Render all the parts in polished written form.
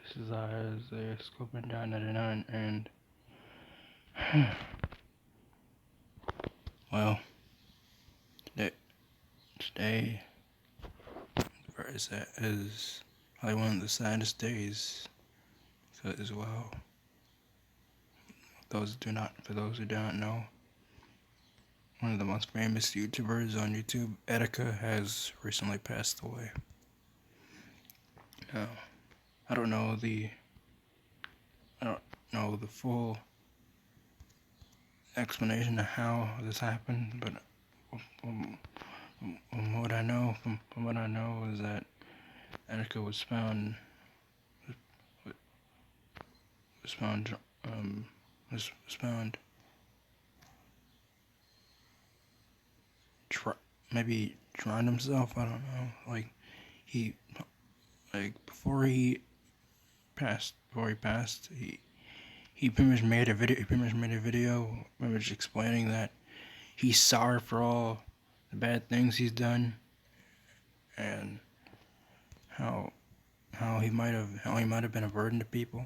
This is Isaiah Scoping down 99, and well, today is probably one of the saddest days, because for those who do not know, one of the most famous YouTubers on YouTube, Etika, has recently passed away. Now, I don't know the full explanation of how this happened, but from what I know is that Etika was found was found maybe drowned himself. I don't know. He before he passed, he pretty much made a video. He pretty much made a video, pretty much explaining that he's sorry for all the bad things he's done, and how he might have been a burden to people,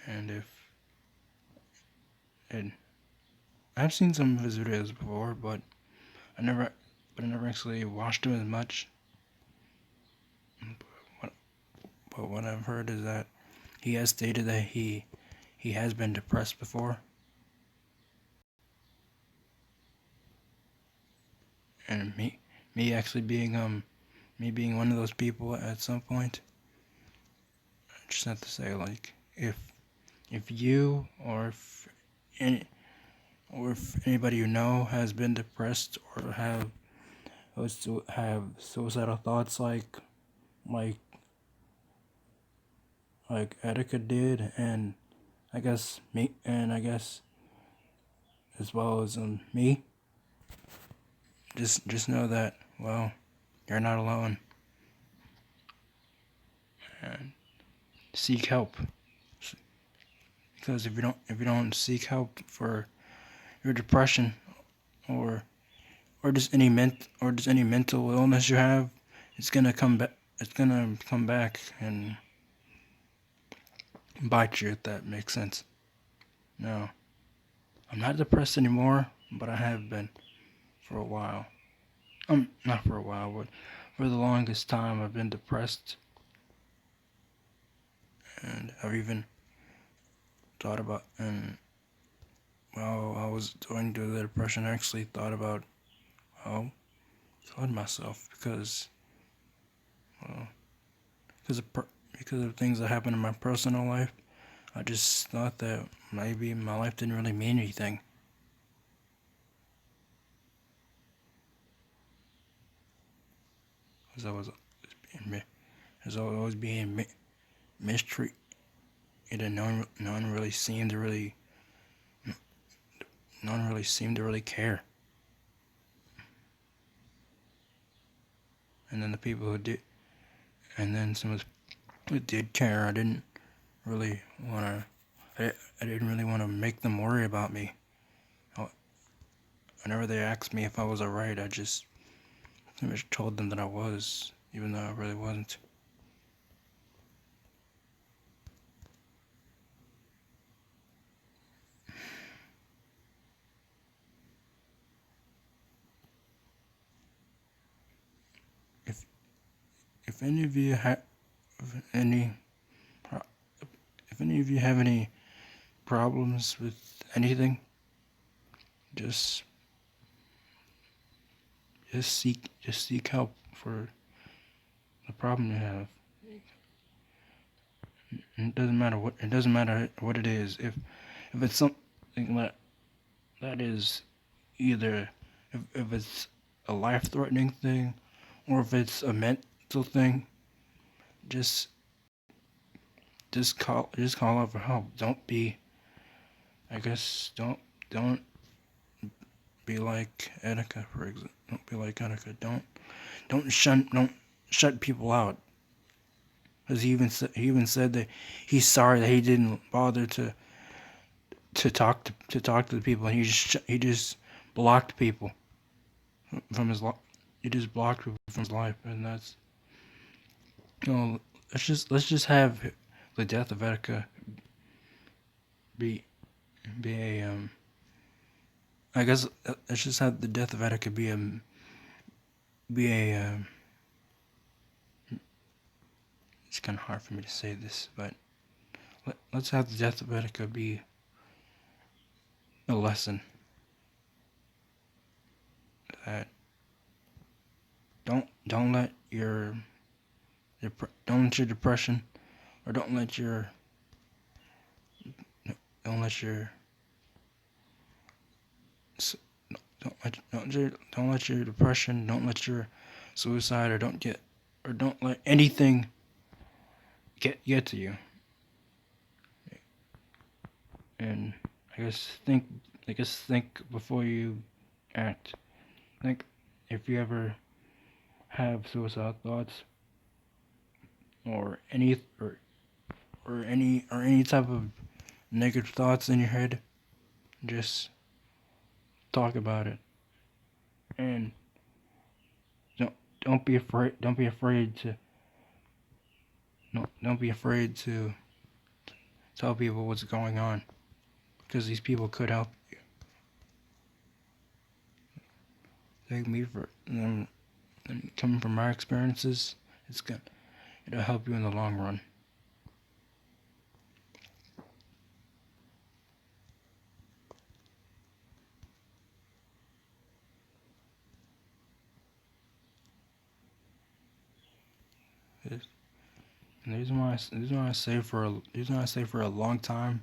and and I've seen some of his videos before, but I never actually watched him as much. But what I've heard is that he has stated that he has been depressed before, and me actually being me being one of those people at some point. I just have to say, like, if you or if anybody you know has been depressed or have suicidal thoughts like Etika did, and I guess as well as me, just know that, well, you're not alone, and seek help, because if you don't seek help for your depression or any mental illness you have, it's gonna come back. It's gonna come back and bite you, if that makes sense. No, I'm not depressed anymore, but I have been for a while. Not for a while, but for the longest time I've been depressed, and I've even thought about, and while I was going through the depression, I actually thought about, well, killing myself well, because of things that happened in my personal life. I just thought that maybe my life didn't really mean anything, because I was always being mistreated, and no one really seemed to really care. And then the people who did, and then some of the who did care, I didn't really want to. I didn't really want to make them worry about me. Whenever they asked me if I was alright, I just pretty much told them that I was, even though I really wasn't. If if any of you have any if any of you have any problems with anything, just seek help for the problem you have. And it doesn't matter what it is. If it's something that is either if it's a life-threatening thing, or if it's a mental thing, just call out for help. Don't be I guess don't be like Etika, for example. Don't be like Etika. Don't shut people out. Because he even said that he's sorry that he didn't bother to talk to the people. He just blocked people from his life. He just blocked people from his life, and that's, let's just have the death of Etika be be a I guess let's just have the death of Etika be a it's kind of hard for me to say this, but let's have the death of Etika be a lesson that don't let your don't let your depression or don't let your don't let your depression, don't let your suicide, or don't let anything get to you. And I guess think before you act. Think if you ever have suicide thoughts or any type of negative thoughts in your head, just talk about it and don't don't be afraid to no, don't be afraid to tell people what's going on because these people could help you. Take me for and coming from my experiences, it'll help you in the long run. And the reason why I say for a long time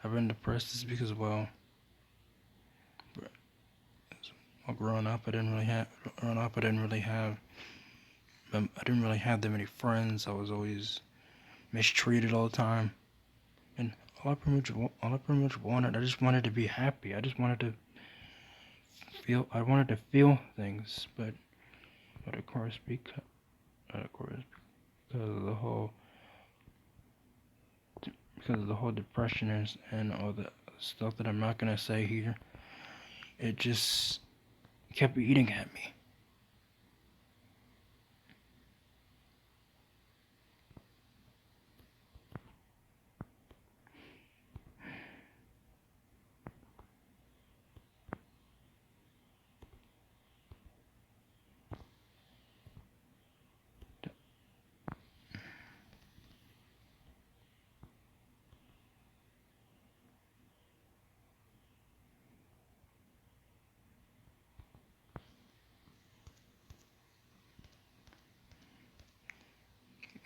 I've been depressed is because growing up I didn't really have that many friends. I was always mistreated all the time, and all I pretty much wanted, I just wanted to be happy. I wanted to feel things, but of course, because of the whole, depression and all the stuff that I'm not gonna say here, it just kept eating at me.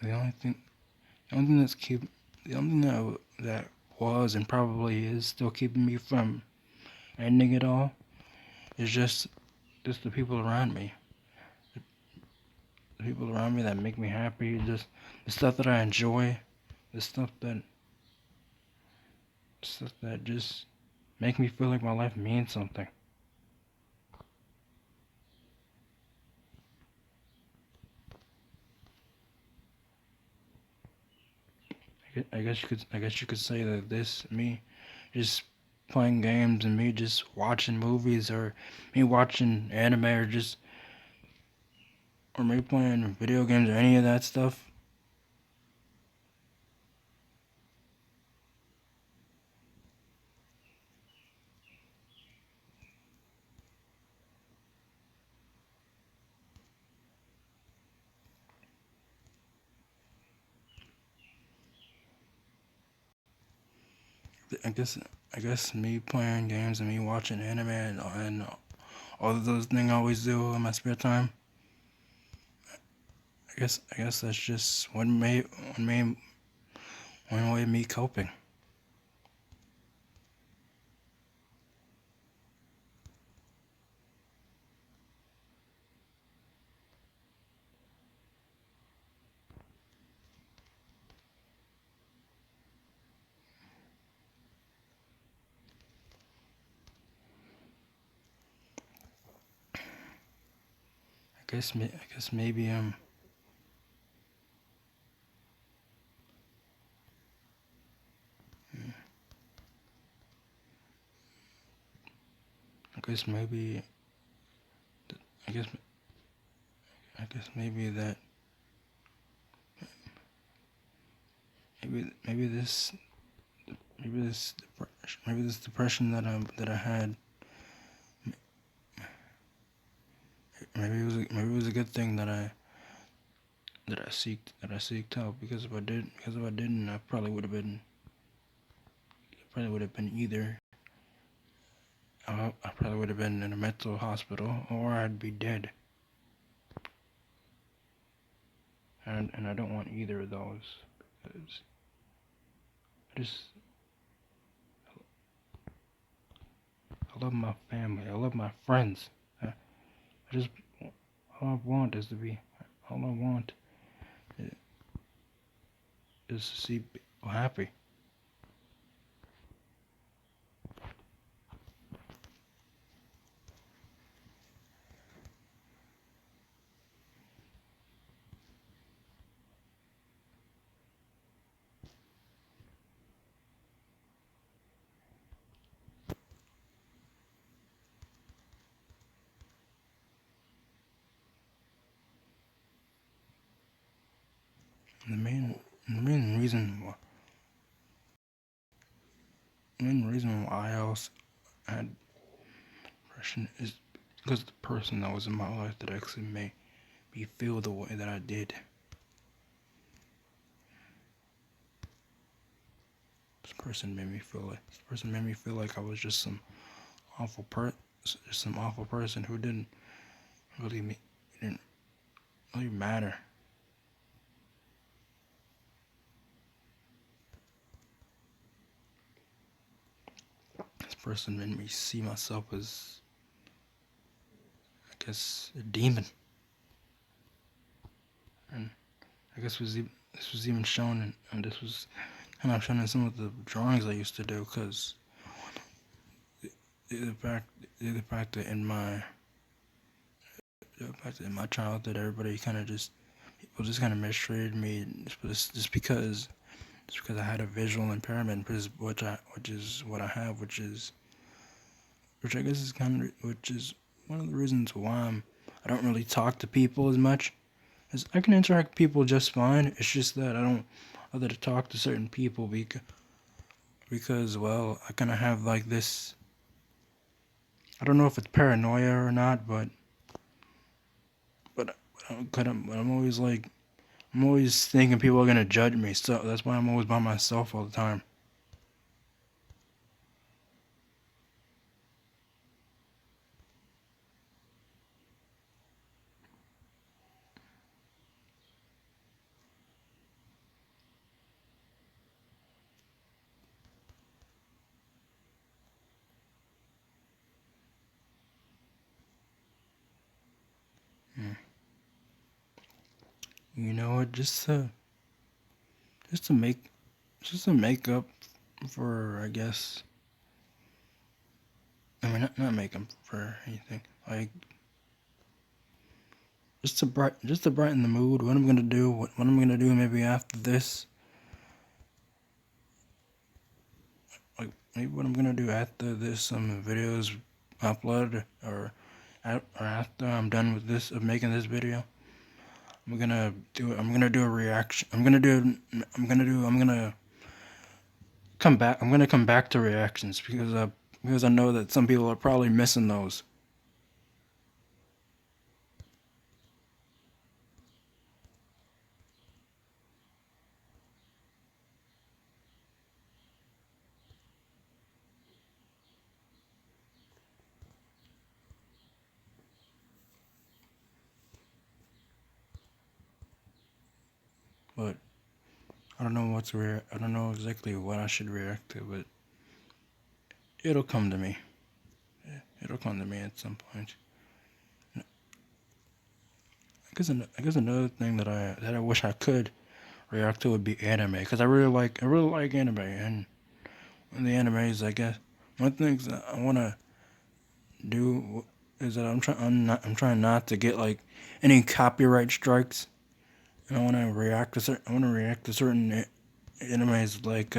The only thing, the only thing that's keep, the only thing that was and probably is still keeping me from ending it all is just the people around me. The people around me that make me happy, just the stuff that I enjoy, the stuff that just make me feel like my life means something. I guess you could say that this me just playing games and me just watching movies or me watching anime or me playing video games or any of that stuff. I guess I guess me playing games and me watching anime and all of those things I always do in my spare time. I guess that's just one way of me coping. I guess maybe I guess maybe I guess I guess maybe that maybe this depression that I had, maybe it was a good thing that I seeked help, because if I didn't, I probably would have been either I probably would have been in a mental hospital, or I'd be dead. And I don't want either of those, because I just I love my family. I love my friends. I just all I want is to be all I want is to see people happy. The main reason why I also had depression is because the person that was in my life that actually made me feel the way that I did. This person made me feel like I was just some awful person who really me didn't really matter. This person made me see myself as, I guess, a demon. And I guess this was even shown and this was kind of shown in some of the drawings I used to do, because the fact that in my childhood, everybody kind of just people just kind of mistreated me just because I had a visual impairment, which is what I have, which I guess is which is one of the reasons why I don't really talk to people as much. As I can interact with people just fine. It's just that I don't other to talk to certain people because well, I kind of have like this. I don't know if it's paranoia or not, but I'm always like I'm always thinking people are gonna judge me, so that's why I'm always by myself all the time. Mm. You know what? Just to make just to make up for, I guess. I mean, not make up for anything. Like just to brighten the mood. What I'm gonna do? What I'm gonna do? Maybe after this. Like maybe what I'm gonna do after this. Some videos uploaded, or after I'm done with this of making this video. I'm gonna do a reaction. I'm gonna come back. I'm gonna come back to reactions because I know that some people are probably missing those. But I don't know exactly what I should react to, but it'll come to me. It'll come to me at some point. I guess another thing that I wish I could react to would be anime, because I really like anime, and in the animes, I guess one thing that I wanna do is that I'm trying not to get like any copyright strikes, and I want to react to certain animes like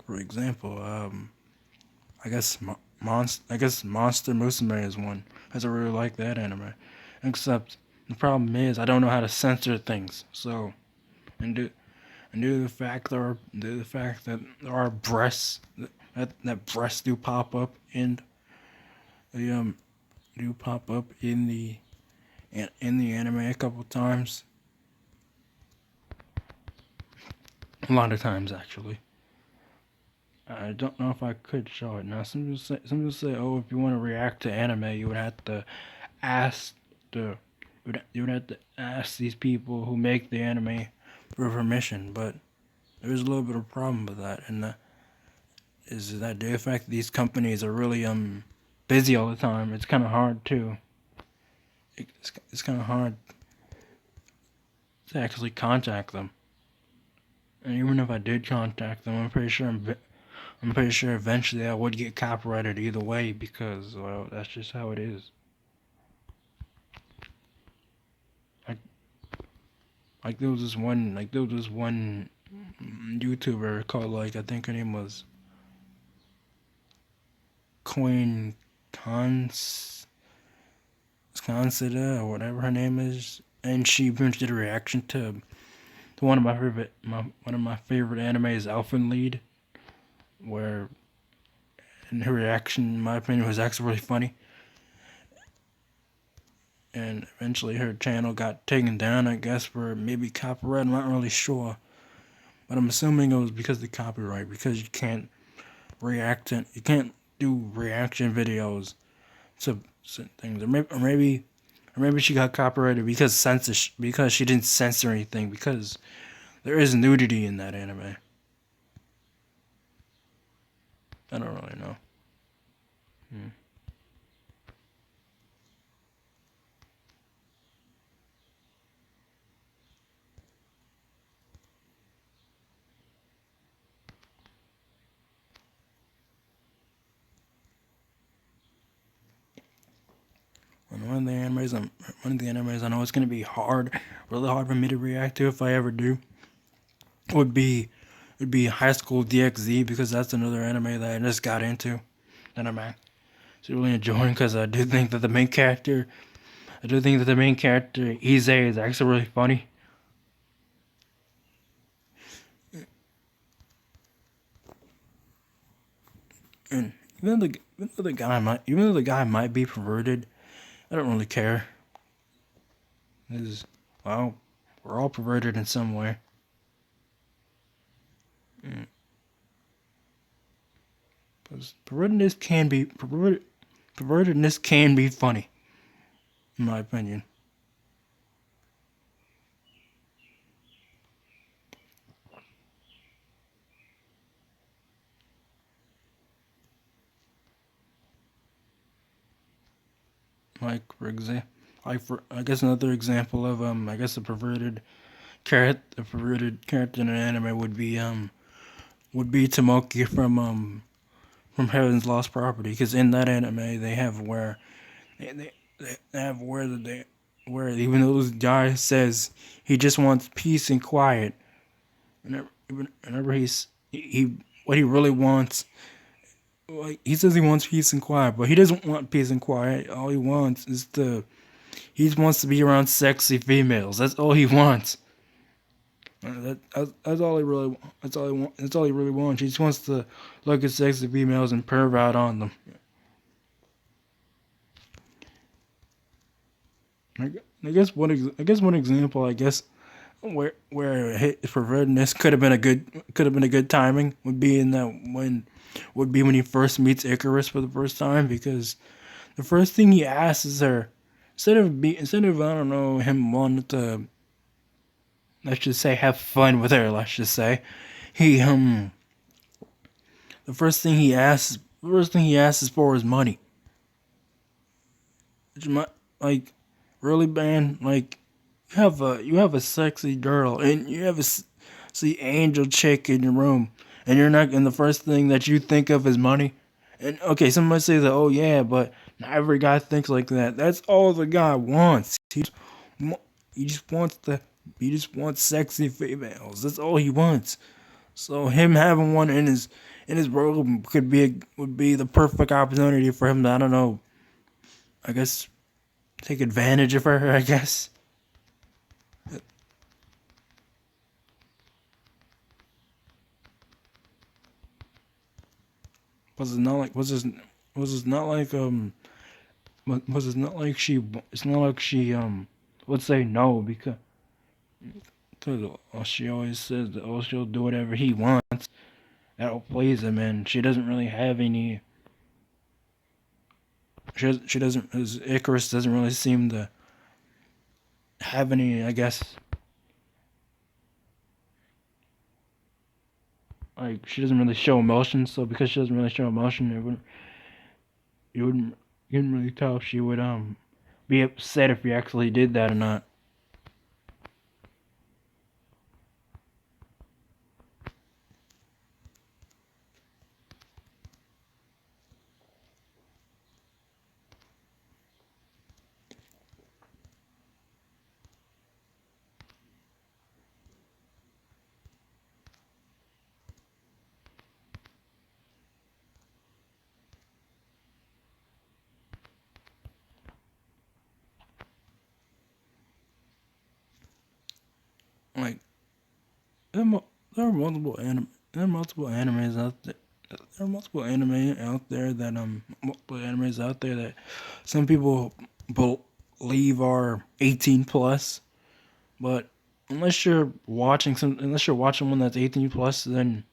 for example I guess Monster Musume is one, because I really like that anime. Except the problem is I don't know how to censor things, so and due to the fact that there are breasts that breasts do pop up in the do pop up in the anime a couple times, a lot of times actually. I don't know if I could show it now. Some people say, oh, if you want to react to anime, you would have to ask the you would have to ask these people who make the anime for permission. But there's a little bit of problem with that, and is that the fact that these companies are really busy all the time. It's kind of hard to it's kind of hard to actually contact them. And even if I did contact them, I'm pretty sure eventually I would get copyrighted either way because, well, that's just how it is. Like, there was this one YouTuber called, like, I think her name was Coin Consida or whatever her name is, and she pretty much did a reaction to one of my favorite animes, Elfen Lied, where and her reaction, in my opinion, was actually really funny. And eventually her channel got taken down, I guess, for maybe copyright. I'm not really sure. But I'm assuming it was because of the copyright, because you can't you can't do reaction videos to things. Or maybe she got copyrighted because she didn't censor anything, because there is nudity in that anime. I don't really know. One of the animes I know it's gonna be really hard for me to react to if I ever do. Would be High School DxZ, because that's another anime that I just got into that I'm actually really enjoying, because I do think that the main character Ize is actually really funny. And even though the guy might be perverted, I don't really care. Well, we're all perverted in some way. Because pervertedness can be funny, in my opinion. Like I guess another example of I guess a perverted character in an anime would be Tomoki from Heaven's Lost Property, because in that anime they have they have where even though this guy says he just wants peace and quiet, whenever he what he really wants, like, he says he wants peace and quiet, but he doesn't want peace and quiet. All he wants is he just wants to be around sexy females. That's all he wants. That's all he really. That's all he want. That's all he really wants. He just wants to look at sexy females and perv out on them. I guess one example. I guess where pervertedness could have been a good timing would be when he first meets Icarus for the first time, because the first thing he asks is her, instead of I don't know, him wanting to, let's just say, have fun with her, let's just say, he the first thing he asks is for his money. Like, really, man? Like, you have a sexy girl, and you have a see angel chick in your room, and you're not, and the first thing that you think of is money. And okay, somebody say that, oh yeah, but not every guy thinks like that. That's all the guy wants. He just wants he just wants sexy females. That's all he wants. So him having one in his room would be the perfect opportunity for him to, I don't know, I guess, take advantage of her, I guess. Was it not like was it not like was it not like she it's not like she would say no because she always says that she'll do whatever he wants that'll please him, and she doesn't really have any. She doesn't. Icarus doesn't really seem to have any. I guess like she doesn't really show emotion. So because she doesn't really show emotion, you wouldn't you couldn't really tell if she would be upset if you actually did that or not. Like there, there are multiple there are multiple animes out there. There are multiple anime out there that multiple animes out there that some people believe are 18 plus, but unless you're watching one that's 18 plus, then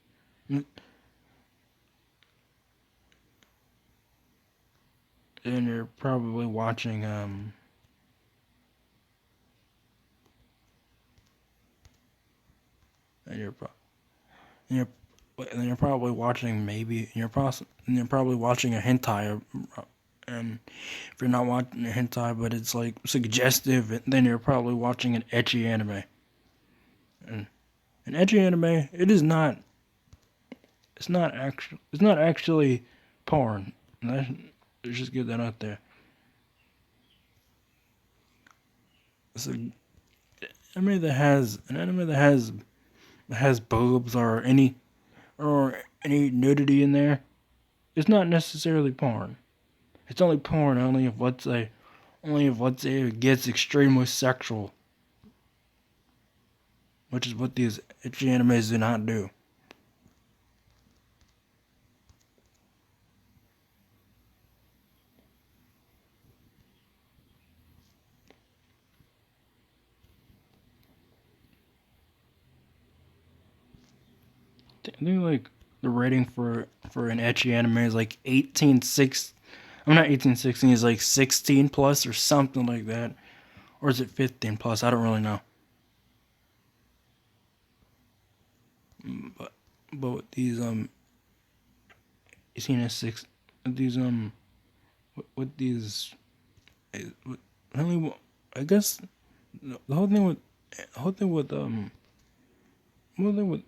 you're probably watching and you're and you're and you're probably watching you're probably watching a hentai, and if you're not watching a hentai but it's like suggestive, then you're probably watching an ecchi anime. And an ecchi anime, it's not actually porn. Let's just get that out there. It's an anime that has boobs or any nudity in there. It's not necessarily porn. It's only porn only if let's say it gets extremely sexual, which is what these ecchi animes do not do. I think like the rating for an ecchi anime is like 18 6. I'm not 1816. It's like 16 plus or something like that, or is it 15 plus? I don't really know. But with these you seen a six these with these with, only I guess the whole thing with the whole thing with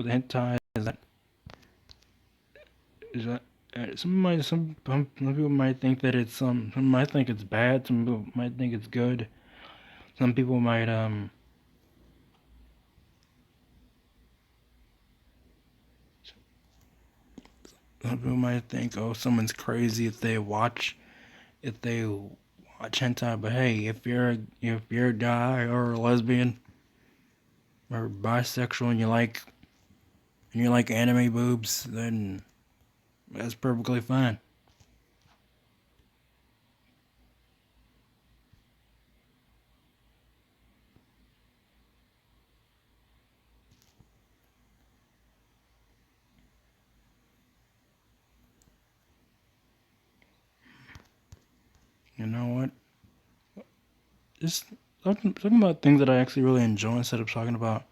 hentai is that some people might think that it's some might think it's bad, some people might think it's good, some people might some people might think, oh, someone's crazy if they watch hentai. But hey, if you're a guy or a lesbian or bisexual and you like anime boobs, then that's perfectly fine. You know what? Just talking about things that I actually really enjoy instead of talking about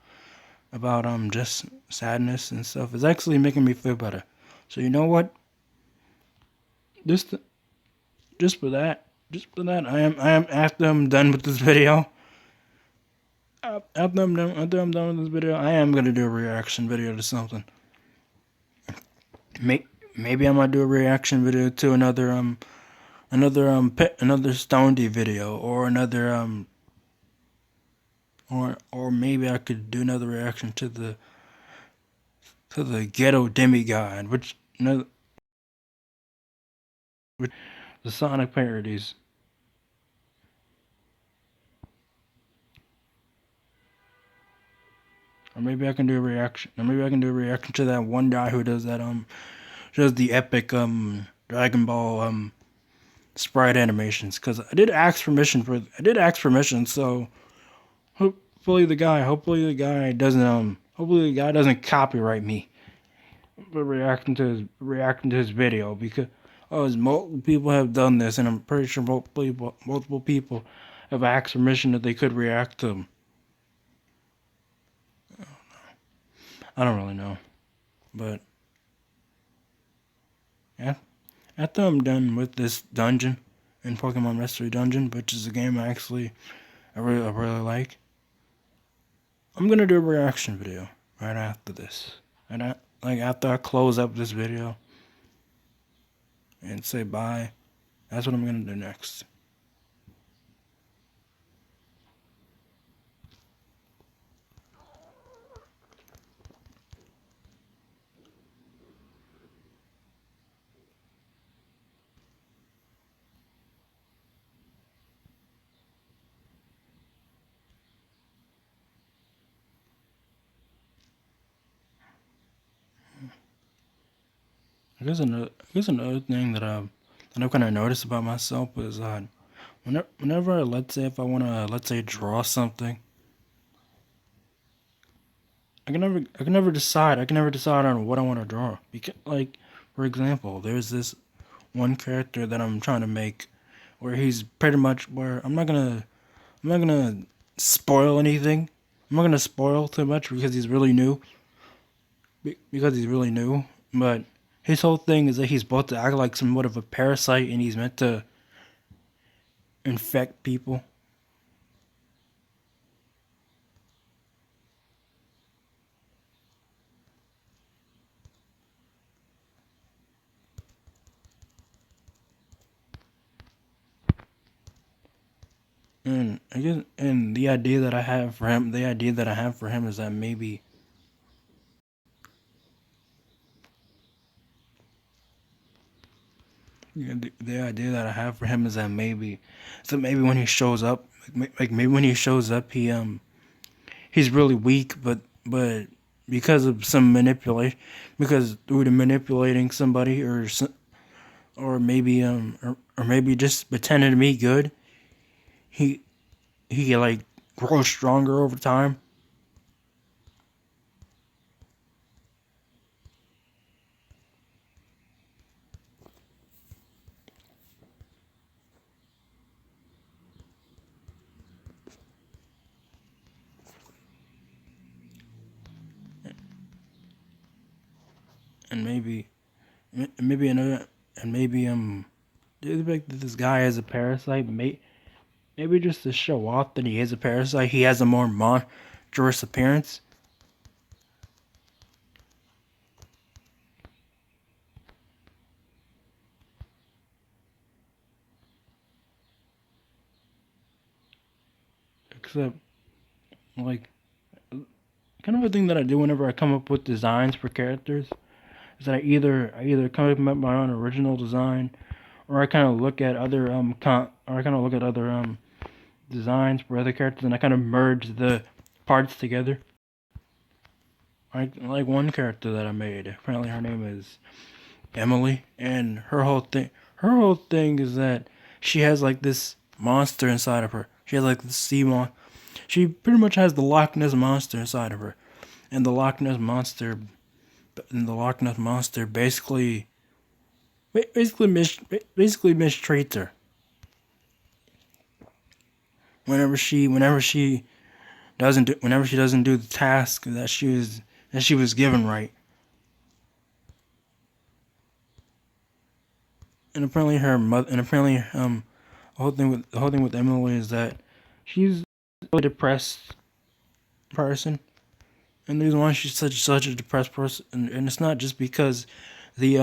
just sadness and stuff is actually making me feel better. So you know what? Just just for that, I am after I'm done with this video. After I'm done with this video, I am gonna do a reaction video to something. May, Maybe I might do a reaction video to another Stonedy video, or another or maybe I could do another reaction to the ghetto demigod, which the Sonic parodies. Or maybe I can do a reaction to that one guy who does that just the epic Dragon Ball sprite animations. Cause I did ask permission. So hopefully the guy doesn't copyright me for reacting to his video, because multiple people have done this, and I'm pretty sure multiple people have asked permission that they could react to them. I don't really know, but yeah. After I'm done with this dungeon in Pokemon Mystery Dungeon, which is a game I really like, I'm gonna do a reaction video right after this. And after I close up this video and say bye, that's what I'm gonna do next. I guess another thing that I've kind of noticed about myself is whenever let's say if I wanna draw something, I can never decide on what I want to draw. Because, like, for example, there's this one character that I'm trying to make where he's pretty much where I'm not gonna spoil anything. I'm not gonna spoil too much because he's really new. Because he's really new, but his whole thing is that he's supposed to act like somewhat of a parasite, and he's meant to infect people. And I guess, and the idea that I have for him, is that maybe, the idea that I have for him is that maybe when he shows up, maybe when he shows up, he's really weak, but because of some manipulation, because through the manipulating somebody, or maybe or maybe just pretending to be good, he like grows stronger over time. And maybe another and maybe like this guy is a parasite. Maybe just to show off that he is a parasite, he has a more monstrous appearance. Except, like, kind of a thing that I do whenever I come up with designs for characters is that I either come up with my own original design, or I kind of look at other designs for other characters, and I kind of merge the parts together. Like one character that I made. Apparently, her name is Emily, and her whole thing is that she has like this monster inside of her. She has like this sea monster. She pretty much has the Loch Ness monster inside of her, and the Loch Ness monster basically mistreats her whenever she doesn't do the task that she was given right. And apparently her mother and apparently the whole thing with Emily is that she's a really depressed person, and the reason why she's such a depressed person, and it's not because the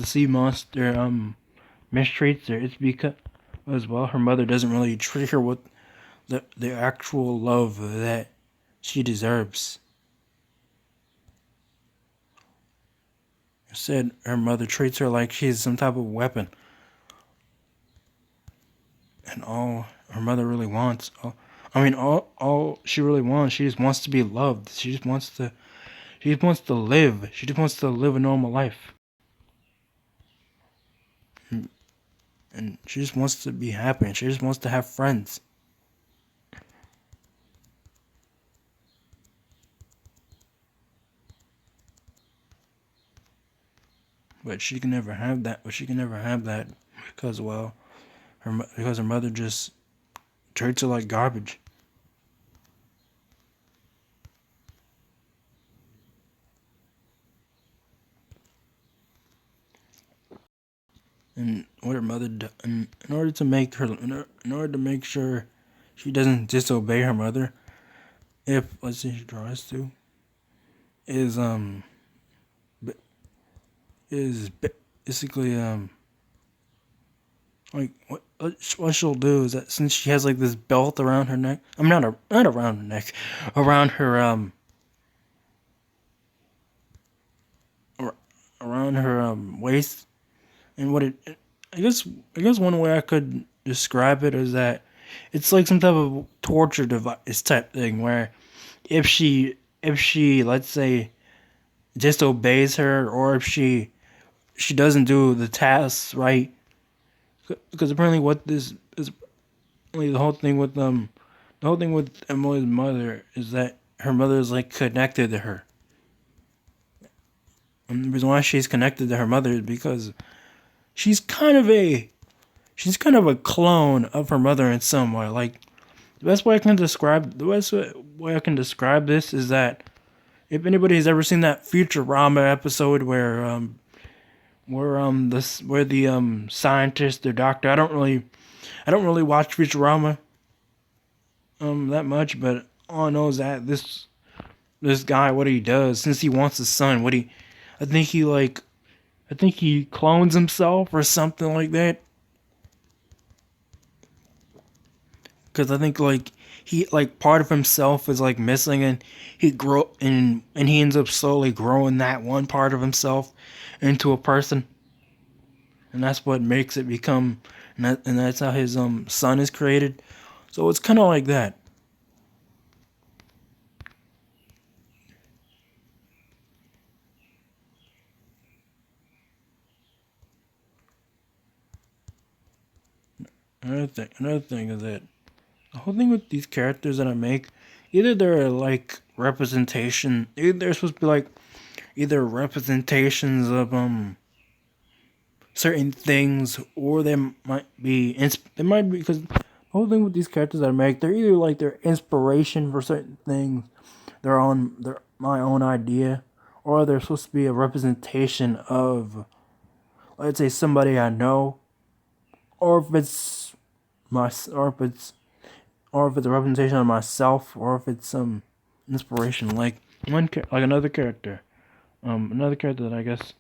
sea monster mistreats her. It's because, as well, her mother doesn't really treat her with the actual love that she deserves. Instead, her mother treats her like she's some type of weapon, and all her mother really wants, all she really wants, she just wants to be loved. She just wants to live. She just wants to live a normal life. and she just wants to be happy, and she just wants to have friends. But she can never have that. But she can never have that because, well, because her mother just treats her like garbage. And what her mother in order to make her in order to make sure she doesn't disobey her mother, if let's say she tries to, is is basically like what she'll do is that since she has like this belt around her neck, I'm not around her neck, around her around her waist, and what it I guess one way I could describe it is that it's like some type of torture device type thing where if she let's say disobeys her, or if she doesn't do the tasks right, because apparently what this is really the whole thing with Emily's mother is that her mother is like connected to her. And the reason why she's connected to her mother is because she's kind of a she's kind of a clone of her mother in some way. Like the best way I can describe this is that if anybody has ever seen that Futurama episode where the scientist or doctor, I don't really watch Futurama that much, but all I know is that this guy, what he does, since he wants a son, I think he like I think he clones himself or something like that. Because I think like he like part of himself is like missing, and he ends up slowly growing that one part of himself into a person, and that's what makes it become, and that's how his son is created. So it's kind of like that. Another thing is that the whole thing with these characters that I make, either they're like either they're supposed to be like either representations of certain things, or they might be because the whole thing with these characters that I make, they're either like they're inspiration for certain things, they're my own idea, or they're supposed to be a representation of, let's say, somebody I know, or if it's my or if it's a representation of myself, or if it's some inspiration, like like another character that I guess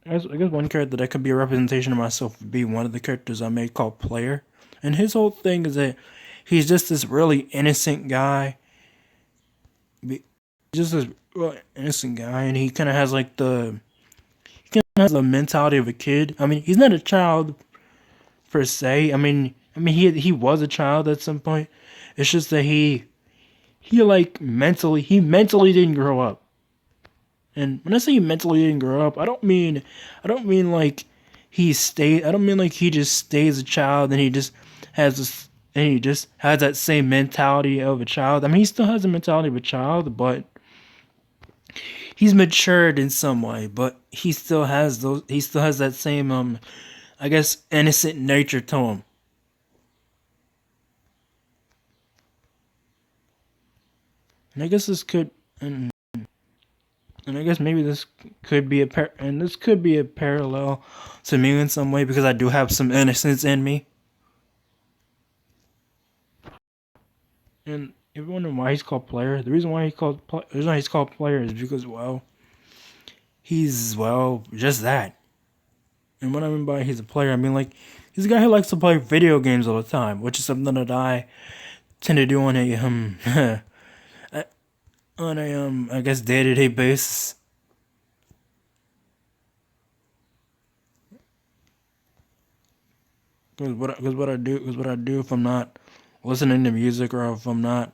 one character that could be a representation of myself would be one of the characters I made called Player. And his whole thing is that he's just this really innocent guy. Just this really innocent guy, and he kind of has like he kind of has the mentality of a kid. I mean, he's not a child per se. He was a child at some point. It's just that he mentally didn't grow up. And when I say he mentally didn't grow up, I don't mean like I don't mean like he just stays a child and he just has that same mentality of a child. I mean, he still has the mentality of a child, but he's matured in some way. But he still has that same I guess innocent nature to him. And I guess this could and I guess maybe this could be a parallel to me in some way, because I do have some innocence in me. And if you're wondering why he's called Player, the reason why he's called Player is because, well, he's, well, just that. And what I mean by he's a player, I mean like he's a guy who likes to play video games all the time, which is something that I tend to do on a I guess day to day basis. Because what I do if I'm not listening to music, or if I'm not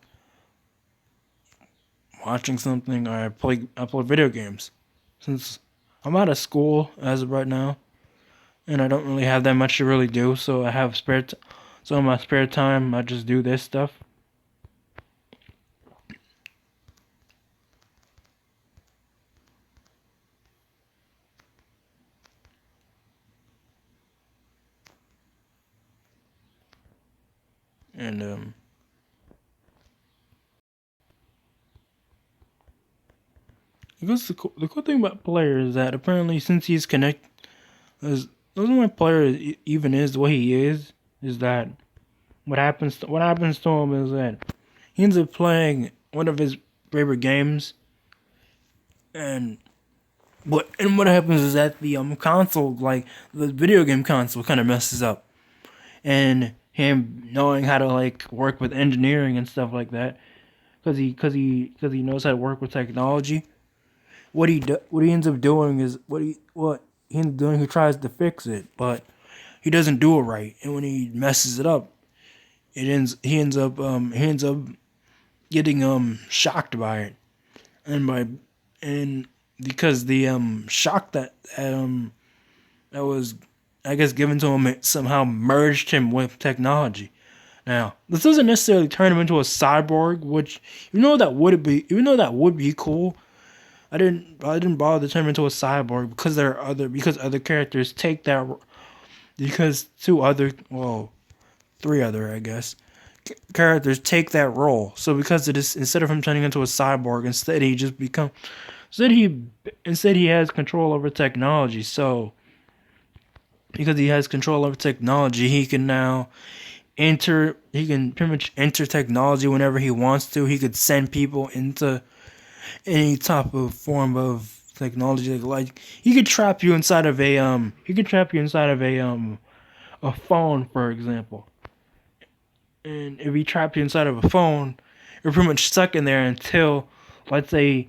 watching something, I play video games. Since I'm out of school as of right now, and I don't really have that much to really do. So I have so in my spare time, I just do this stuff. And I guess the cool thing about player is that apparently since he's connect, as the reason why player even is the way he is that what happens to him is that he ends up playing one of his favorite games, and what happens is that the console, like the video game console, kind of messes up, and him knowing how to like work with engineering and stuff like that, because he knows how to work with technology. What he ends up doing is what he ends up doing. He tries to fix it, but he doesn't do it right, and when he messes it up, he ends up getting shocked by it, and by and because the shock that was, I guess, given to him, it somehow merged him with technology. Now, this doesn't necessarily turn him into a cyborg, which even though that would be cool. I didn't bother to turn him into a cyborg because other characters take that, because two other, well, three other, I guess, characters take that role. So because it is, instead of him turning into a cyborg, instead he instead he has control over technology. So because he has control over technology, he can pretty much enter technology whenever he wants to. He could send people into any type of form of technology. Like he could trap you inside of a phone, for example. And if he trapped you inside of a phone, you're pretty much stuck in there until, let's say,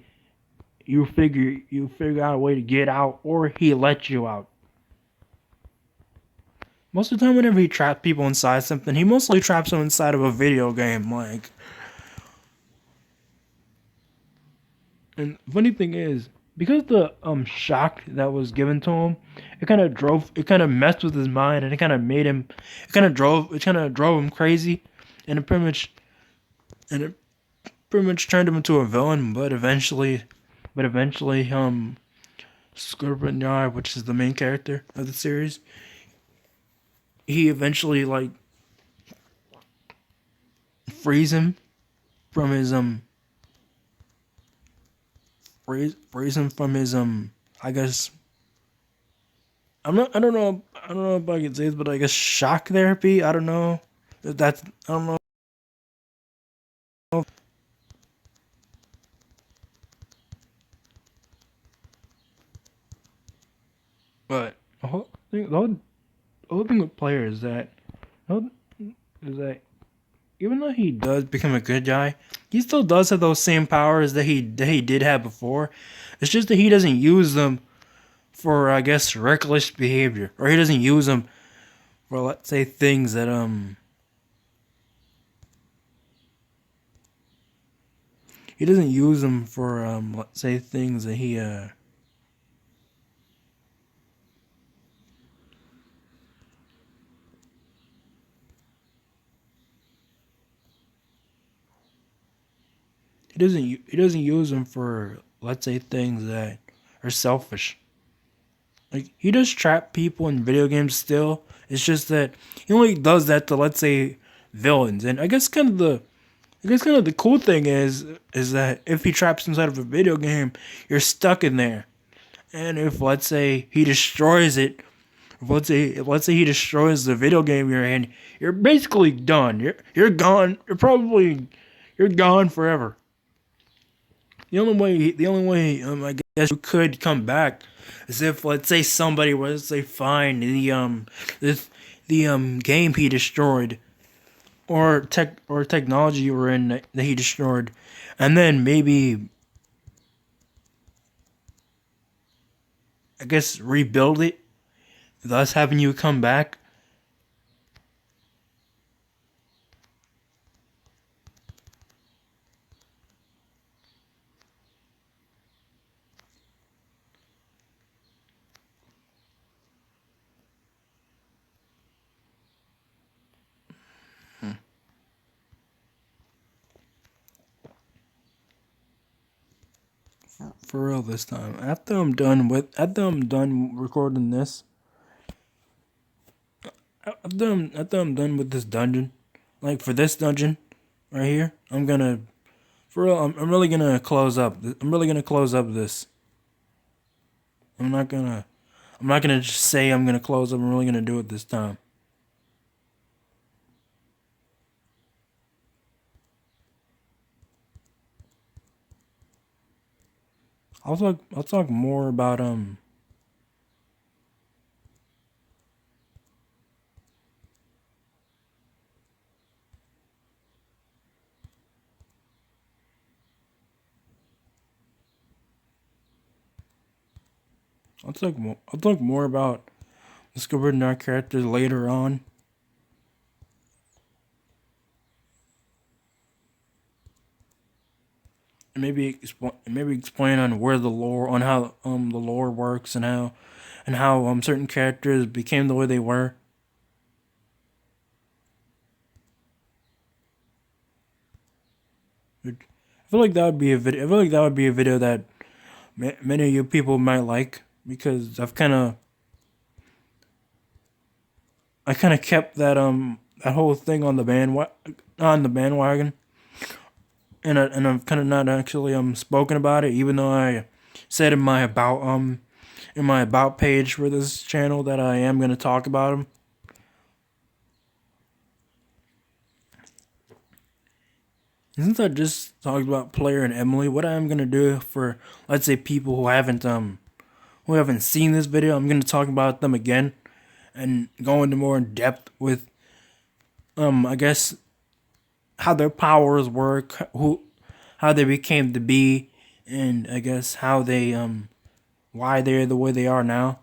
you figure out a way to get out, or he lets you out. Most of the time, whenever he traps people inside something, he mostly traps them inside of a video game. Like, and funny thing is, because the shock that was given to him, it kind of messed with his mind, and it kind of drove him crazy, and and it pretty much turned him into a villain. But eventually, Scorpion, which is the main character of the series, he eventually like frees him from his frees him from his I guess I don't know if I can say this, but I guess shock therapy. I don't know. That's I don't know. But the whole thing with player is that even though he does become a good guy, he still does have those same powers that he did have before. It's just that he doesn't use them for, I guess, reckless behavior, or he doesn't use them for, let's say, things that he doesn't use them for let's say things that he doesn't use them for, let's say, things that are selfish. Like, he does trap people in video games still. It's just that he only does that to, let's say, villains. And I guess kind of the cool thing is that if he traps inside of a video game, you're stuck in there. And if, let's say, he destroys it, if let's say he destroys the video game you're in, you're basically done. You're gone. You're gone forever. The only way I guess you could come back is if, let's say, somebody was, say, find this the game he destroyed, or technology you were in that he destroyed, and then maybe, I guess, rebuild it, thus having you come back. For real this time. After I'm done recording this, after I'm done with this dungeon, like for this dungeon right here, for real, I'm really gonna close up. I'm really gonna close up this. I'm not gonna, I'm not gonna just say I'm gonna close up. I'm really gonna do it this time. I'll talk more about I'll talk more about discovering our characters later on. And maybe explain on where the lore on how the lore works and how certain characters became the way they were. I feel like that would be a video. I feel like that would be a video that many of you people might like because I kind of kept that whole thing on the bandwagon, and I've kind of not actually spoken about it, even though I said in my about page for this channel that I am gonna talk about them. Since I just talked about Player and Emily, what I am gonna do for, let's say, people who haven't seen this video, I'm gonna talk about them again and go into more in depth with I guess how their powers work, how they became to be, and I guess how they why they're the way they are now.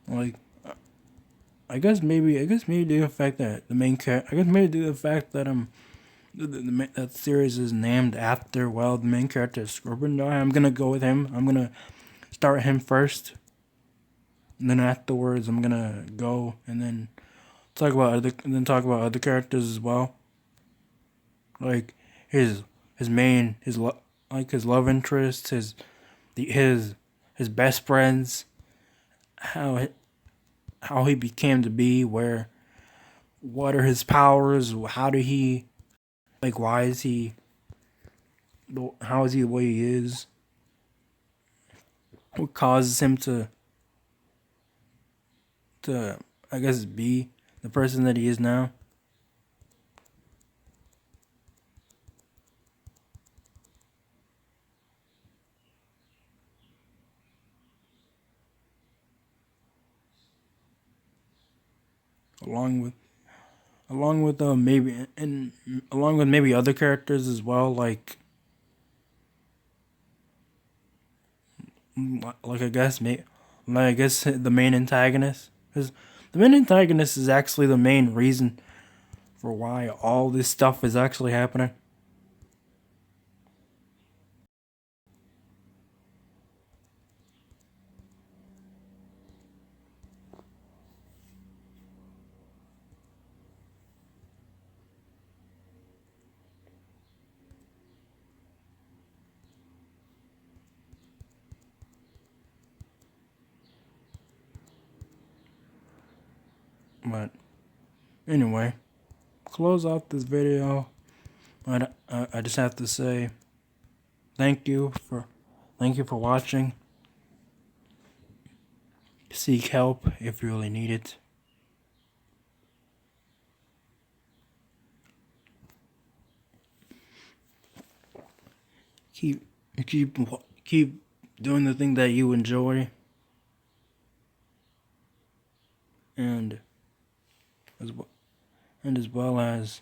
Like I guess maybe the fact that the main character I guess maybe the fact that that series is named after, well, the main character is Scorpion. No, I'm gonna go with him. I'm gonna start him first, and then afterwards I'm gonna go and then talk about other characters as well, like his his main his lo- like his love interest, the his best friends, how how he became to be, what are his powers, how do he why is he how is he the way he is, what causes him to I guess be the person that he is now. Along with maybe and along with maybe other characters as well, like I guess the main antagonist, because the main antagonist is actually the main reason for why all this stuff is actually happening. But anyway, close off this video. But I just have to say thank you for watching. Seek help if you really need it. Keep keep Keep doing the thing that you enjoy. And as well as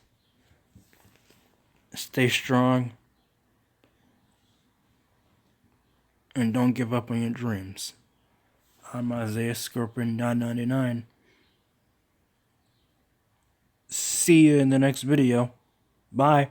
stay strong and don't give up on your dreams. I'm Isaiah Scorpion 999. See you in the next video. Bye.